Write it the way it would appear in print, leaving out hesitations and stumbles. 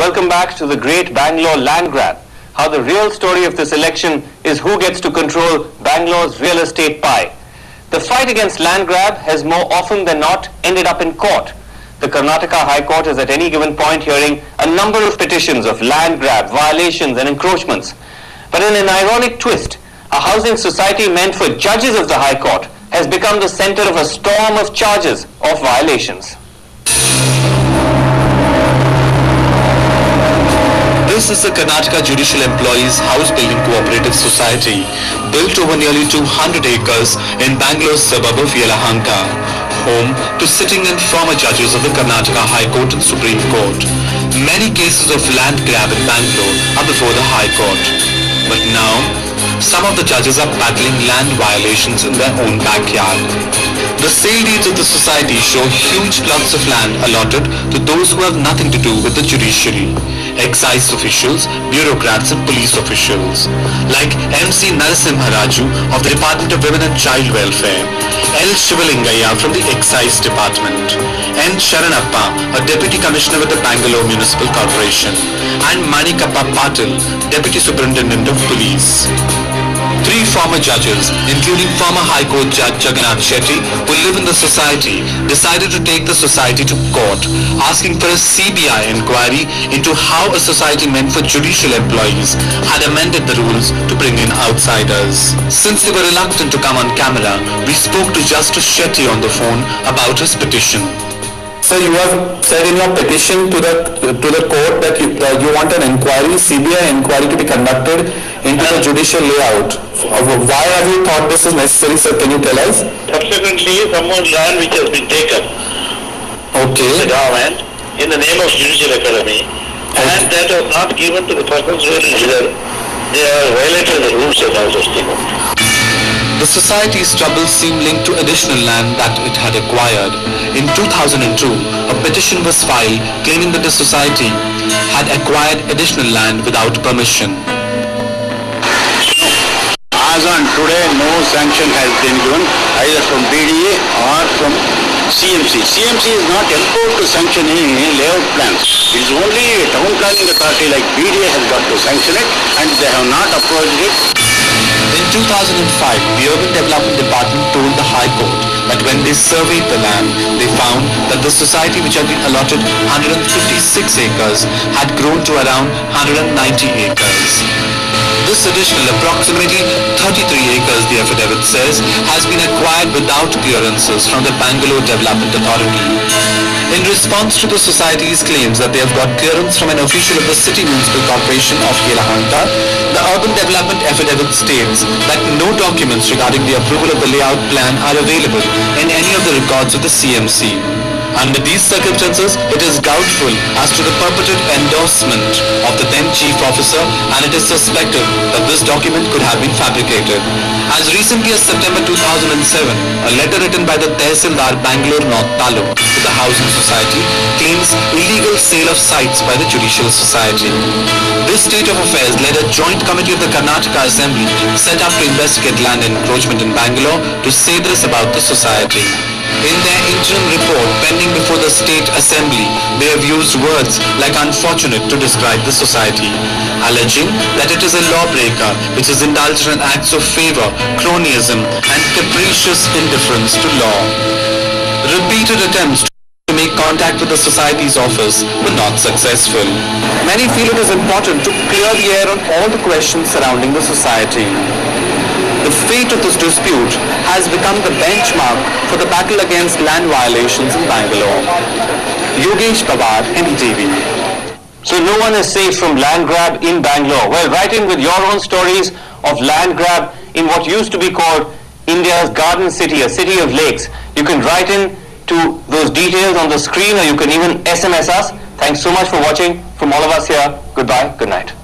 Welcome back to the great Bangalore land grab. How the real story of this election is who gets to control Bangalore's real estate pie. The fight against land grab has more often than not ended up in court. The Karnataka High Court is at any given point hearing a number of petitions of land grab, violations and encroachments. But in an ironic twist, a housing society meant for judges of the High Court has become the center of a storm of charges of violations. This is the Karnataka Judicial Employees House Building Cooperative Society, built over nearly 200 acres in Bangalore's suburb of Yelahanka, home to sitting and former judges of the Karnataka High Court and Supreme Court. Many cases of land grab in Bangalore are before the High Court. But now, some of the judges are battling land violations in their own backyard. The sale deeds of the society show huge plots of land allotted to those who have nothing to do with the judiciary. Excise officials, bureaucrats and police officials, like MC Narasimha Raju of the Department of Women and Child Welfare, L. Shivalingaya from the Excise Department, N. Sharanappa, a Deputy Commissioner with the Bangalore Municipal Corporation, and Manikappa Patil, Deputy Superintendent of Police. Three former judges, including former High Court Judge Jagannath Shetty, who live in the society, decided to take the society to court, asking for a CBI inquiry into how a society meant for judicial employees had amended the rules to bring in outsiders. Since they were reluctant to come on camera, we spoke to Justice Shetty on the phone about his petition. So you have said in your petition to the court that you want an inquiry, CBI inquiry to be conducted into the judicial layout. Why have you thought this is necessary, sir? Can you tell us? Subsequently, some more land which has been taken. Okay. The government in the name of Judicial Academy, and that was not given to the persons who are either. They have violated the rules of the House. The society's troubles seem linked to additional land that it had acquired. In 2002, a petition was filed claiming that the society had acquired additional land without permission. As on today, no sanction has been given either from BDA or from CMC. CMC is not empowered to sanction any layout plans. It is only a town planning authority like BDA has got to sanction it, and they have not approved it. In 2005, the Urban Development Department told the High Court that when they surveyed the land, they found that the society, which had been allotted 156 acres, had grown to around 190 acres. This additional approximately 33 acres, the affidavit says, has been acquired without clearances from the Bangalore Development Authority. In response to the society's claims that they have got clearance from an official of the City Municipal Corporation of Yelahanka, the Urban Development Affidavit states that no documents regarding the approval of the layout plan are available in any of the records of the CMC. Under these circumstances, it is doubtful as to the purported endorsement of the then chief officer, and it is suspected that this document could have been fabricated. As recently as September 2007, a letter written by the Tehsildar Bangalore North Taluk to the Housing Society claims illegal sale of sites by the Judicial Society. This state of affairs led a joint committee of the Karnataka Assembly set up to investigate land encroachment in Bangalore to say this about the society. In their interim report pending before the State Assembly, they have used words like unfortunate to describe the society, alleging that it is a lawbreaker which has indulged in acts of favor, cronyism and capricious indifference to law. Repeated attempts to make contact with the society's office were not successful. Many feel it is important to clear the air on all the questions surrounding the society. The fate of this dispute has become the benchmark for the battle against land violations in Bangalore. Yogesh Pawar, NDTV. So no one is safe from land grab in Bangalore. Well, write in with your own stories of land grab in what used to be called India's Garden City, a city of lakes. You can write in to those details on the screen, or you can even SMS us. Thanks so much for watching. From all of us here, goodbye, good night.